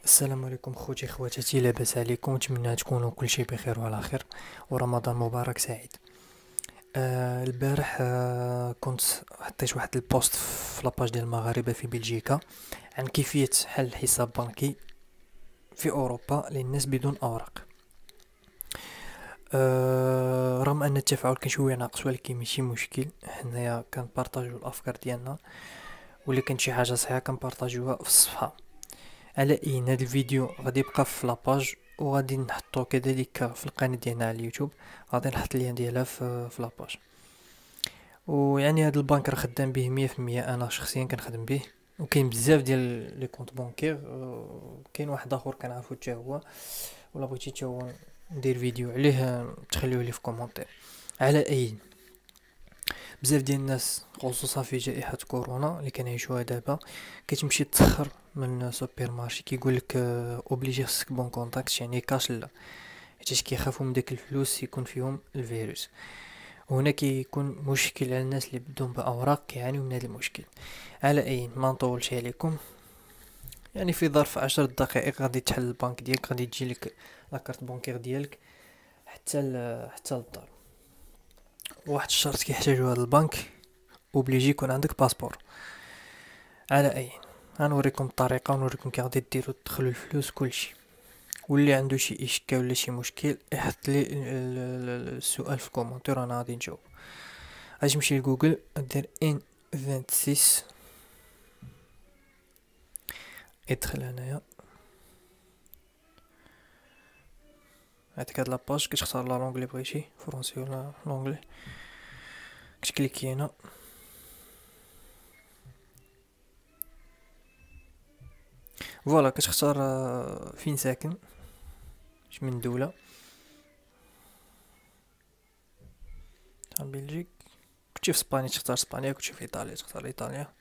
السلام عليكم خوتي خواتاتي، لاباس عليكم؟ نتمنى تكونوا كلشي بخير وعلى خير، ورمضان مبارك سعيد. البارح كنت حطيت واحد البوست في لاباج ديال المغاربه في بلجيكا عن كيفيه حل حساب بنكي في اوروبا للناس بدون اوراق. رغم ان التفاعل كان شويه ناقص، ولكن ماشي مشكل، حنايا كنبارطاجيو الافكار ديالنا، ولا كانت شي حاجه صحيحه كنبارطاجيوها في الصفحه. على ان هذا الفيديو غادي يبقى في لاباج، وغادي نحطو كذلك في القناة ديالنا على اليوتيوب. غادي نحط اللين ديالها في لاباج. ويعني هذا البنك راه خدام به 100%، انا شخصيا كنخدم به، وكاين بزاف ديال لي كونط بونكير. كاين واحد اخر كنعرفو حتى هو، ولا بغيتي حتى هو ندير فيديو عليه تخليوه لي في كومونتير. على اي، بزاف ديال الناس خصوصا في جائحة كورونا اللي كنعيشوها دابا كتمشي تسخر من سوبر مارشي، كيقول لك اوبليجي خصك بون كونتاكت، يعني كاش لا، حيت كيخافوا من داك الفلوس يكون فيهم الفيروس. وهنا كيكون مشكل على الناس اللي بدون باوراق كيعانيو من هذا المشكل. على اي، ما نطولش عليكم، يعني في ظرف 10 دقائق غادي تحل البنك ديالك، غادي تجي لك لاكارت بونكير ديالك حتى للدار. واحد الشرط كيحتاجو هذا البنك، اوبليجي يكون عندك باسبور. على اي، غنوريكم الطريقه ونوريكم كي غادي ديروا تدخلوا الفلوس كلشي. واللي عنده شي اشكال ولا شي مشكل يحط لي السؤال في الكومونتير، انا غادي نجاوب. غادي تمشي لجوجل دير ان 26، ادخل هنايا، عندك هاد لاباج، كتختار لا لونغ اللي بغيتي، فرونسي ولا لونغلي، كتكليكي هنا. فوالا كتختار فين ساكن، اش من دولة. بلجيك، كنتي في اسبانيا تختار اسبانيا، كنتي في ايطاليا تختار ايطاليا.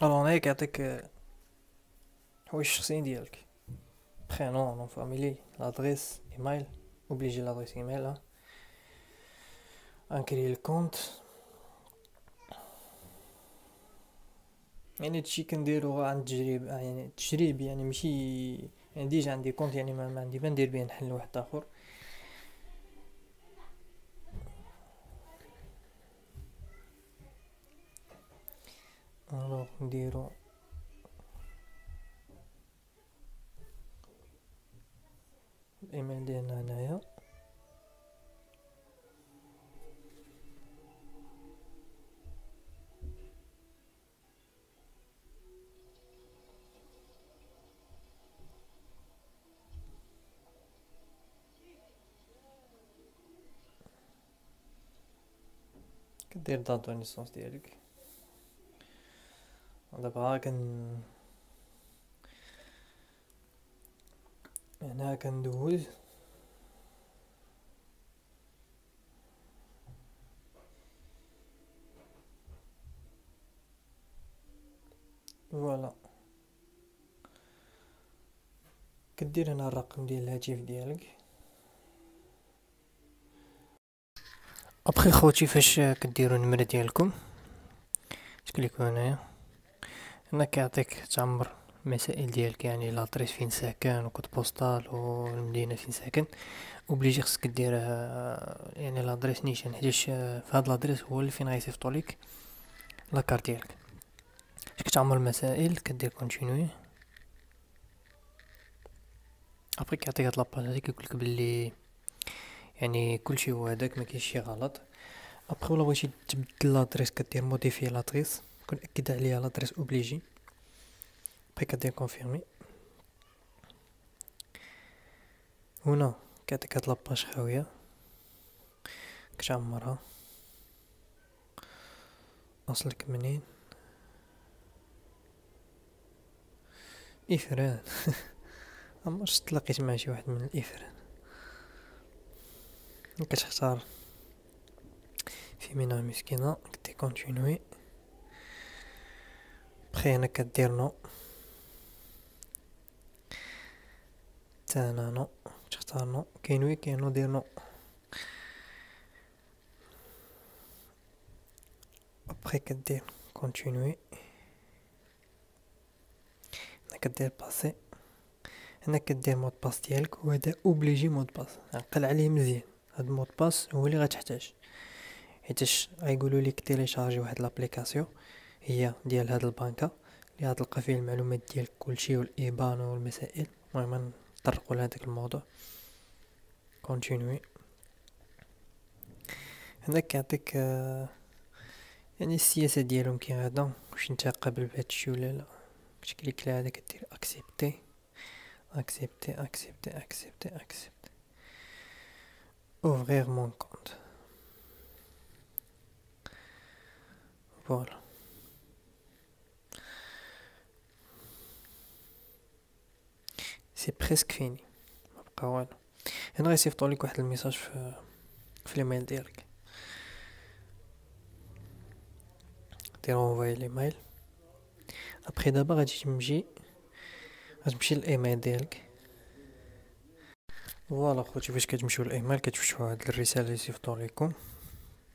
الو هنايا كيعطيك الحوايج الشخصيين ديالك، برينون، نون فاميلي، لادريس، ايميل، اوبليجي لادريس ايميل، انكري الكونت. يعني هادشي كنديرو عن تجريب، يعني تجريب، يعني ماشي، يعني ديجا عندي كونت، يعني ما عندي ما ندير بيه نحل واحد اخر. الوغ نديرو الايميل ديالنا هنايا، كدير دات دو نيسونس ديالك. دابا هنا كندوز، فوالا كدير هنا الرقم ديال الهاتف ديالك. ابخي خوتي، فاش كديروا النمرة ديالكم تكليكو هنايا، هنا كيعطيك تعمر المسائل ديالك، يعني لادريس فين ساكن، وكود بوستال، والمدينة فين ساكن. اوبليجي خصك دير يعني لادريس نيشان، حيتاش في هاد لادريس هو اللي فين غيصيفطو ليك لاكارت ديالك. فاش كتعمر المسائل كدير كونتينيو، ابخي كيعطيك هاد لاباج هادي كيقولك بلي يعني كلشي هو هداك، ما كاينش شي غلط. ابخي ولا بغيتي تبدل لادريس كدير موديفي لادريس، كون اكد عليها لادريس اوبليجي، ابخي كدير كونفيرمي. هنا كيعطيك هاد لاباج خاوية، كتعمرها، اصلك منين، افران. عمرش تلاقيت مع شي واحد من الافران. كتختار فيمينا مسكينة، كدير كونتينيوي، بخي هنا كدير نو، تا هنا نو، تختار نو، كاين وي كاين نو، دير نو. ابخي كدير كونتينيوي، كدير باسي، هنا كدير مود باس ديالك، وهذا اوبليجي مود باس، عقل عليه مزيان. هاد مود باس هو اللي غتحتاج، حيتاش غيقولوا لك تيليشارجي واحد لابليكاسيون هي ديال هاد البنكه اللي غتلقى فيه المعلومات ديال كلشي والايبان والمسائل. المهم نطرقوا لهداك الموضوع. كونتينوي. هنا كيعطيك يعني السياسه ديالهم كي غادا، واش انت قابل بهادشي ولا لا. كتكليك على هذا كدير اكسبتي اكسبتي اكسبتي اكسبتي اكسبتي اوفغير مون كونت. فوالا سي بريسك فيني، مبقى والو. هنا غيصيفطوا لك واحد الميساج في الايميل ديالك، دير انفوي ليميل. ابخي دابا غتمشي للايميل ديالك. فوالا خوتي، فاش كتمشيو للايميل كتفتحوا هاد الرساله اللي صيفطوا لكم،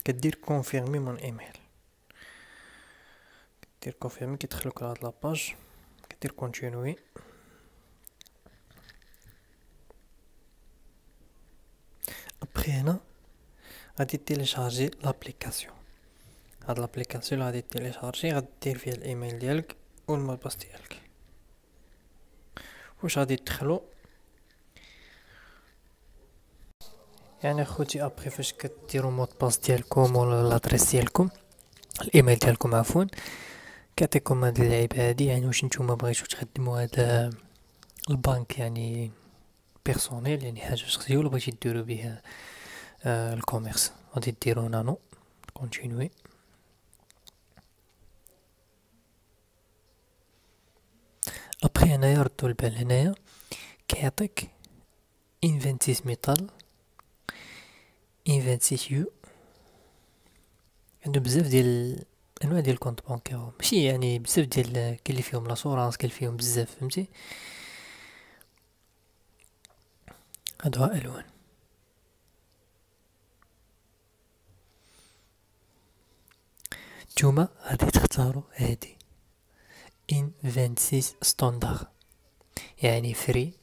كدير كونفيرمي مون ايميل. دير كونفيرمي كيدخلوك لهاد لاباج، كدير كونتينوي. ابخي هنا غادي تيليشارجي لابليكاسيون. هاد لابليكاسيون اللي غادي تيليشارجي غدير فيها الايميل ديالك والمود باس ديالك. واش غادي تدخلو يعني اخوتي، ابخي فاش كديروا مود باس ديالكم ولا لادريس ديالكم، الايميل ديالكم عفوا، كيعطيكم هاد اللعيبه هادي. يعني واش نتوما بغيتو تخدموا هذا البنك يعني بيرسونيل، يعني حاجه شخصيه، ولا بغيتي ديروا بها الكوميرس، غادي ديروا نانو كونتينوي. ابخي هنايا ردوا البال، هنايا كيعطيك انفنتيس ميتال، انفنتيس يو. عنده بزاف ديال انواع ديال الكونت بانكير، ماشي يعني بزاف ديال كاين اللي فيهم لاسورانس، كاين فيهم بزاف، فهمتي. هادو الوان. نتوما غادي تختاروا هادي ان 26 ستاندار، يعني فري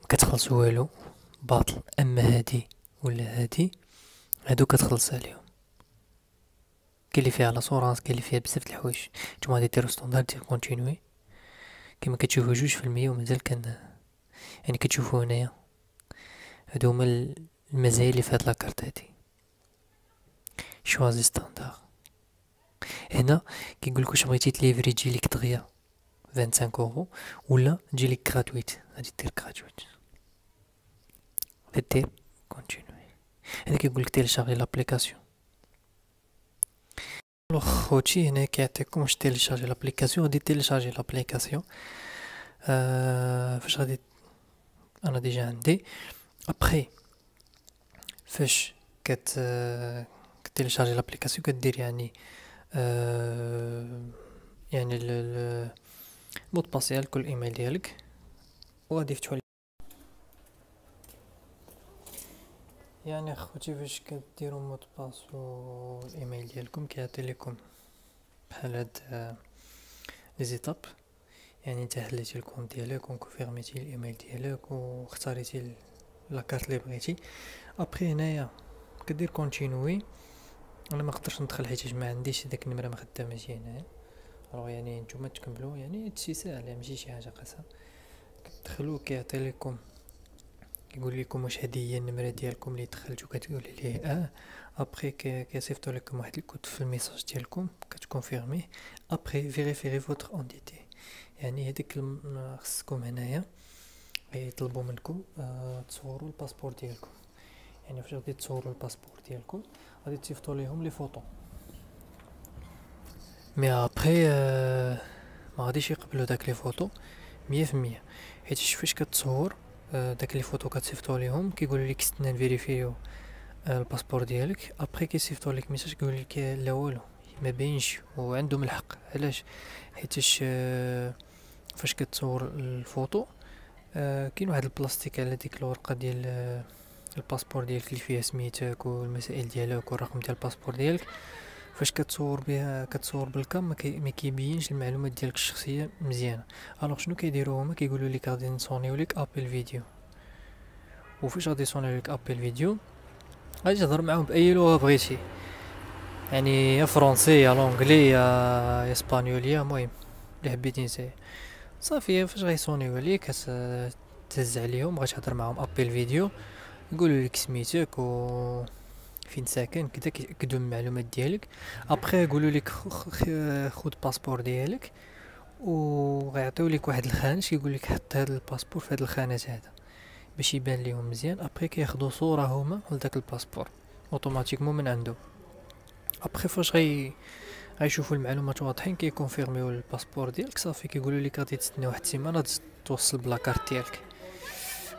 مكتخلص والو باطل. اما هادي ولا هادي، هادو كتخلص عليهم. كاين اللي فيها لاسورانس، كاين اللي فيها بزاف د الحوايج. نتوما غادي ديروا ستاندار، دير كونتينوي. كما كتشوفوا 2%، ومازال يعني كتشوفوا هنايا هادو هما المزايا اللي في هاد لاكارت هادي. شوازي ستاندار. هنا كيقولك واش بغيتي تليفري تجيليك دغيا 25 اورو ولا تجيليك غراتويت. غادي دير غراتويت، غادي دير كونتينوي. هنا كيقولك تيليشارجي لابليكاسيون. لو خوتي هنا كيعطيكم واش تيليشارجي لابليكاسيون. غادي تيليشارجي لابليكاسيون. فاش غادي انا ديجا عندي. ابخي فاش كتيليشارجي لابليكاسيون كدير يعني يعني المود باس ديالك والايميل ديالك، وغادي يفتحوا يعني اخوتي. فاش كديروا مود باس والايميل ديالكم كيعطي لكم بحال هاد لي زيتاب. يعني انت حليتي الكونت ديالك وكونفيرميتي الايميل ديالك واختاريتي لاكارت اللي بغيتي. ابخي هنايا كدير كونتينوي. انا ما نقدرش ندخل حيت ما عنديش داك النمره ما خداماش هنا. الوغ يعني نتوما تكملوا، يعني هادشي ساهل، ماشي شي حاجه قاسه. كتدخلوا كيعطي لكم، يقول لكم واش هذه هي النمره ديالكم اللي دخلتو، كتقولي ليه ابخي كيصيفطوا لكم واحد الكود في الميساج ديالكم كتكونفيرميه. ابخي فيريفيري فوتر اونتيتي، يعني هذيك خصكم هنايا يطلبوا منكم تصوروا الباسبور ديالكم. يعني فاش غادي تصوروا الباسبور ديالكم غادي تصيفطوا ليهم لي فوطو. مي ابخي ما غاديش يقبلوا داك لي فوطو 100%، حيت فاش كتصور داك لي فوطو كتصيفطوا ليهم كيقولوا لك استنى نفيريفيو الباسبور ديالك. ابخي كيصيفطوا لك ميساج كيقول لك لا والو ما باينش، وعندهم الحق. علاش؟ حيتاش فاش كتصور الفوطو كاين واحد البلاستيك على ديك الورقه ديال الباسبور ديالك اللي فيها سميتك والمسائل ديالك والرقم ديال الباسبور ديالك. فاش كتصور بها كتصور بالكام ما كيبينش المعلومات ديالك الشخصيه مزيانه. الوغ شنو كيديروا هما كيقولوا لك غادي نصونيو لك ابل فيديو، وفاش غادي يصونيو لك ابل فيديو غادي تهضر معاهم باي لغه بغيتي، يعني يا فرونسي يا لونجلي يا اسبانيوليا، المهم اللي حبيتي نسى صافي. فاش غيصونيو عليك تهز عليهم غتهضر معاهم ابل فيديو، يقولوا لك سميتك و فين ساكن كذا، كيأكدوا المعلومات ديالك. ابخي يقولوا لك خذ باسبور ديالك، وغيعطيو لك واحد الخانه يقول لك حط هذا الباسبور في هذه الخانات هذا باش يبان ليهم مزيان. ابخي كياخذوا صوره هما لذاك الباسبور اوتوماتيكمون من عنده. ابخي فاش غيشوفوا المعلومات واضحين كيكونفيرميو الباسبور ديالك صافي، كيقولوا لك غادي تستنى واحد السيمانه توصل بلاكارت ديالك.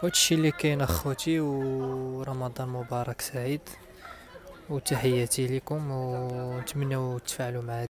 وهادشي اللي كاين اخوتي، ورمضان مبارك سعيد، وتحياتي لكم، ونتمنى تفاعلوا مع